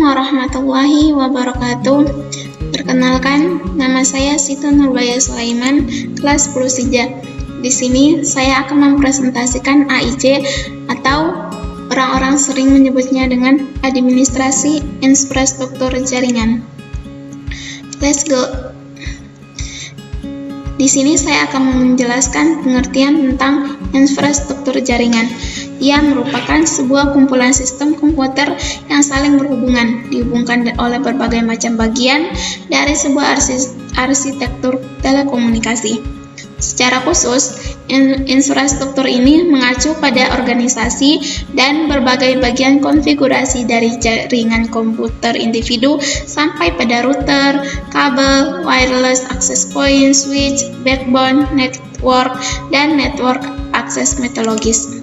warahmatullahi wabarakatuh. Perkenalkan, nama saya Siti Nurbaya Sulaiman, kelas 10 Sija. Di sini saya akan mempresentasikan AIJ atau orang-orang sering menyebutnya dengan administrasi infrastruktur jaringan. Let's go. Di sini saya akan menjelaskan pengertian tentang infrastruktur jaringan. Ia merupakan sebuah kumpulan sistem komputer yang saling berhubungan, dihubungkan oleh berbagai macam bagian dari sebuah arsitektur telekomunikasi. Secara khusus, infrastruktur ini mengacu pada organisasi dan berbagai bagian konfigurasi dari jaringan komputer individu sampai pada router, kabel, wireless access point, switch, backbone, network, dan network access metodologis.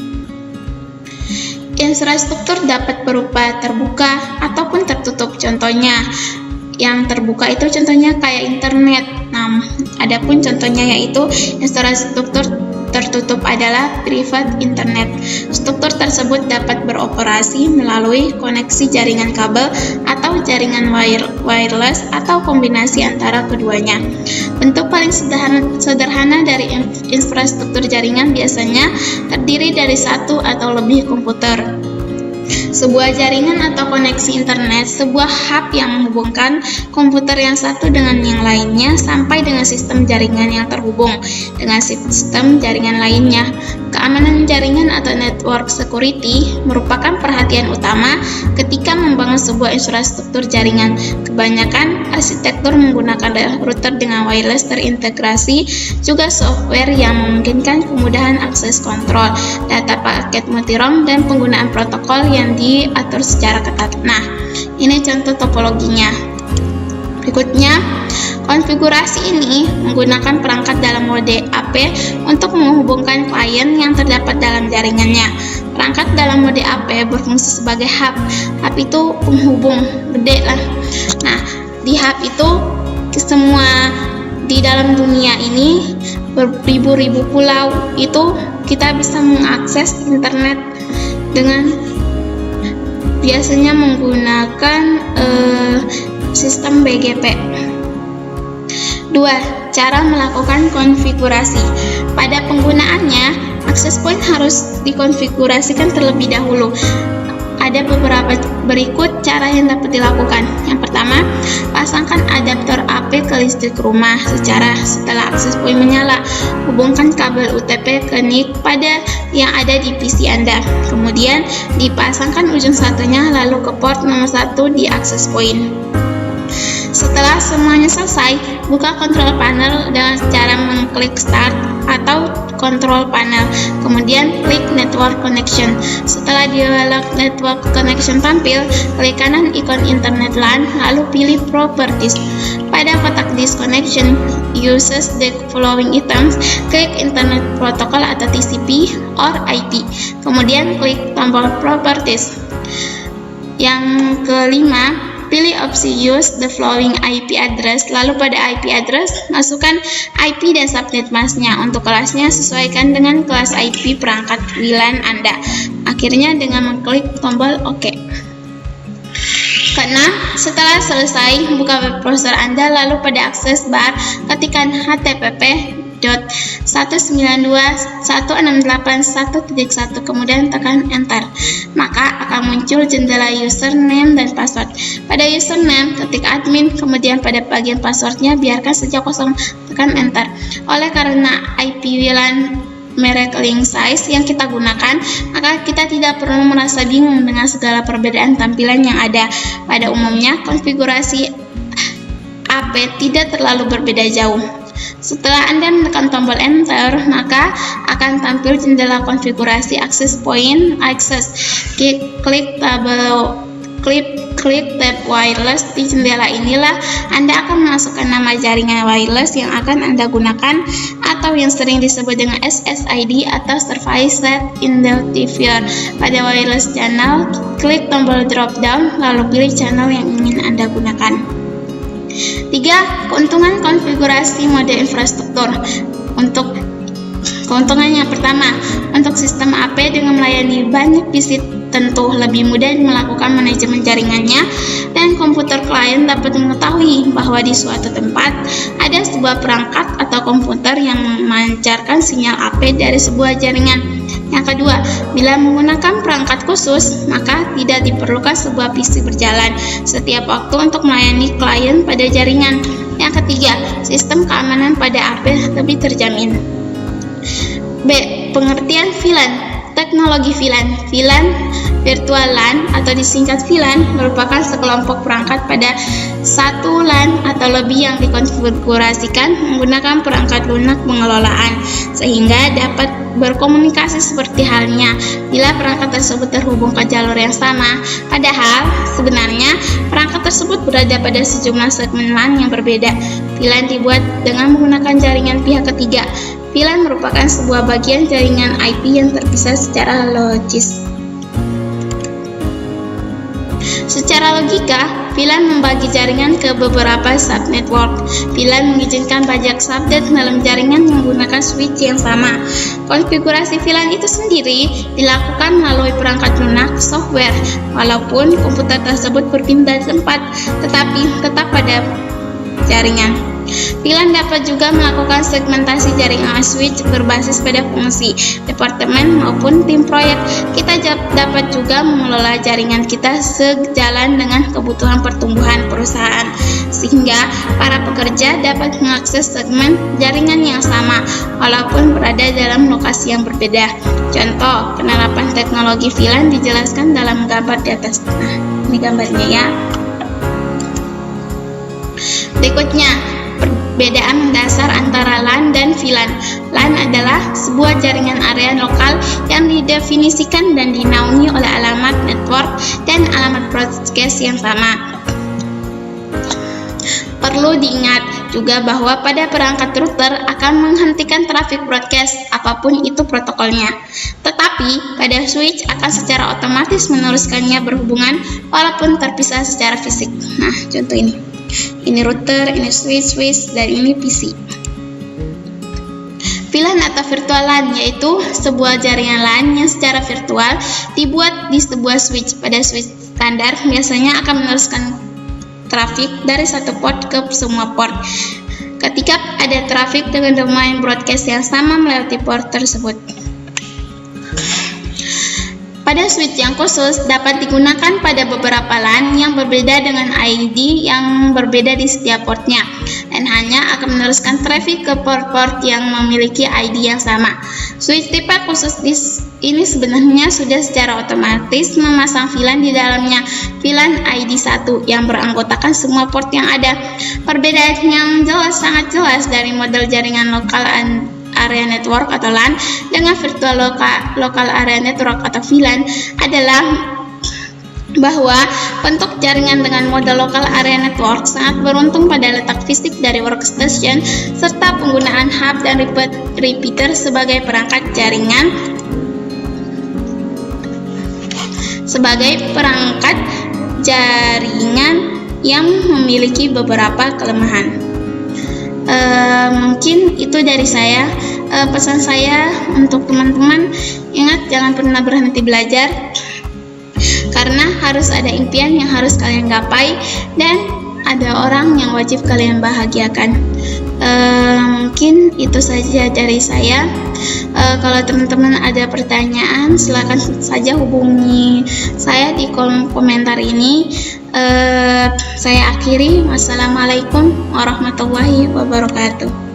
Infrastruktur dapat berupa terbuka ataupun tertutup. Contohnya, yang terbuka itu contohnya kayak internet. Nah, adapun contohnya yaitu infrastruktur tertutup adalah private internet. Struktur tersebut dapat beroperasi melalui koneksi jaringan kabel atau jaringan wireless atau kombinasi antara keduanya. Bentuk paling sederhana dari infrastruktur jaringan biasanya terdiri dari satu atau lebih komputer. Sebuah jaringan atau koneksi internet, sebuah hub yang menghubungkan komputer yang satu dengan yang lainnya sampai dengan sistem jaringan yang terhubung dengan sistem jaringan lainnya. Keamanan jaringan atau network security merupakan perhatian utama ketika membangun sebuah infrastruktur jaringan. Kebanyakan arsitektur menggunakan router dengan wireless terintegrasi, juga software yang memungkinkan kemudahan akses kontrol, data paket multi-ROM, dan penggunaan protokol yang diatur secara ketat. Nah, ini contoh topologinya. Berikutnya, konfigurasi ini menggunakan perangkat dalam mode AP untuk menghubungkan klien yang terdapat dalam jaringannya. Perangkat dalam mode AP berfungsi sebagai hub. Hub itu penghubung, gede lah. Nah, di hub itu semua di dalam dunia ini beribu-ribu pulau itu kita bisa mengakses internet dengan biasanya menggunakan sistem BGP. 2. Cara melakukan konfigurasi. Pada penggunaannya, access point harus dikonfigurasikan terlebih dahulu. Ada beberapa berikut cara yang dapat dilakukan. Yang pertama, pasangkan adaptor AP ke listrik rumah setelah access point menyala. Hubungkan kabel UTP ke NIC pada yang ada di PC Anda. Kemudian, dipasangkan ujung satunya lalu ke port nomor 1 di access point. Setelah semuanya selesai, buka control panel dengan cara mengklik start atau control panel, kemudian klik network connection. Setelah dialog network connection tampil, klik kanan ikon internet LAN, lalu pilih properties. Pada kotak disconnection, uses the following items, klik internet protocol atau TCP or IP, kemudian klik tombol properties. Yang kelima, pilih opsi use the following IP address, lalu pada IP address masukkan IP dan subnet masnya. Untuk kelasnya sesuaikan dengan kelas IP perangkat WLAN Anda. Akhirnya dengan mengklik tombol OK. Keenam, setelah selesai, buka web browser Anda, lalu pada akses bar ketikkan http://192.168.1.1, kemudian tekan enter. Maka akan muncul jendela username dan password. Pada username, ketik admin, kemudian pada bagian passwordnya biarkan saja kosong, tekan enter. Oleh karena IP WLAN merek link size yang kita gunakan, maka kita tidak perlu merasa bingung dengan segala perbedaan tampilan yang ada. Pada umumnya, konfigurasi AP tidak terlalu berbeda jauh. Setelah Anda menekan tombol enter, maka akan tampil jendela konfigurasi access point access. Klik tab wireless. Di jendela inilah Anda akan memasukkan nama jaringan wireless yang akan Anda gunakan atau yang sering disebut dengan SSID atau Service Set Identifier. Pada wireless channel, klik tombol drop down lalu pilih channel yang ingin Anda gunakan. 3. Keuntungan konfigurasi mode infrastruktur. Untuk keuntungan yang pertama, untuk sistem AP dengan melayani banyak PC tentu lebih mudah melakukan manajemen jaringannya, dan komputer klien dapat mengetahui bahwa di suatu tempat ada sebuah perangkat atau komputer yang memancarkan sinyal AP dari sebuah jaringan. Yang kedua, bila menggunakan perangkat khusus, maka tidak diperlukan sebuah PC berjalan setiap waktu untuk melayani klien pada jaringan. Yang ketiga, sistem keamanan pada AP lebih terjamin. B. Pengertian VLAN. Teknologi VLAN. VLAN, Virtual LAN atau disingkat VLAN, merupakan sekelompok perangkat pada satu LAN atau lebih yang dikonfigurasikan menggunakan perangkat lunak pengelolaan, sehingga dapat berkomunikasi seperti halnya bila perangkat tersebut terhubung ke jalur yang sama. Padahal, sebenarnya perangkat tersebut berada pada sejumlah segmen LAN yang berbeda. VLAN dibuat dengan menggunakan jaringan pihak ketiga. VLAN merupakan sebuah bagian jaringan IP yang terpisah secara logis. Secara logika, VLAN membagi jaringan ke beberapa subnetwork. VLAN mengizinkan banyak subnet dalam jaringan menggunakan switch yang sama. Konfigurasi VLAN itu sendiri dilakukan melalui perangkat lunak software, walaupun komputer tersebut berpindah tempat, tetapi tetap pada jaringan. VLAN dapat juga melakukan segmentasi jaringan switch berbasis pada fungsi departemen maupun tim proyek. Kita dapat juga mengelola jaringan kita sejalan dengan kebutuhan pertumbuhan perusahaan, sehingga para pekerja dapat mengakses segmen jaringan yang sama walaupun berada dalam lokasi yang berbeda. Contoh penerapan teknologi VLAN dijelaskan dalam gambar di atas. Nah, ini gambarnya ya. Berikutnya, perbedaan mendasar antara LAN dan VLAN. LAN adalah sebuah jaringan area lokal yang didefinisikan dan dinaungi oleh alamat network dan alamat broadcast yang sama. Perlu diingat juga bahwa pada perangkat router akan menghentikan trafik broadcast apapun itu protokolnya. Tetapi pada switch akan secara otomatis meneruskannya berhubungan walaupun terpisah secara fisik. Nah, contoh ini. Ini router, ini switch, dan ini PC. VLAN atau virtual LAN yaitu sebuah jaringan LAN yang secara virtual dibuat di sebuah switch. Pada switch standar biasanya akan meneruskan trafik dari satu port ke semua port. Ketika ada trafik dengan domain broadcast yang sama melewati port tersebut. Pada switch yang khusus dapat digunakan pada beberapa LAN yang berbeda dengan ID yang berbeda di setiap portnya, dan hanya akan meneruskan trafik ke port-port yang memiliki ID yang sama. Switch tipe khusus ini sebenarnya sudah secara otomatis memasang VLAN di dalamnya, VLAN ID 1 yang beranggotakan semua port yang ada. Perbedaan yang sangat jelas dari model jaringan lokal area network atau LAN dengan virtual local area network atau VLAN adalah bahwa bentuk jaringan dengan model local area network sangat beruntung pada letak fisik dari workstation serta penggunaan hub dan repeater sebagai perangkat jaringan yang memiliki beberapa kelemahan. Mungkin itu dari saya. Pesan saya untuk teman-teman, ingat jangan pernah berhenti belajar, karena harus ada impian yang harus kalian gapai dan ada orang yang wajib kalian bahagiakan. Mungkin itu saja dari saya. Kalau teman-teman ada pertanyaan, silakan saja hubungi saya di kolom komentar ini. Saya akhiri. Wassalamualaikum warahmatullahi wabarakatuh.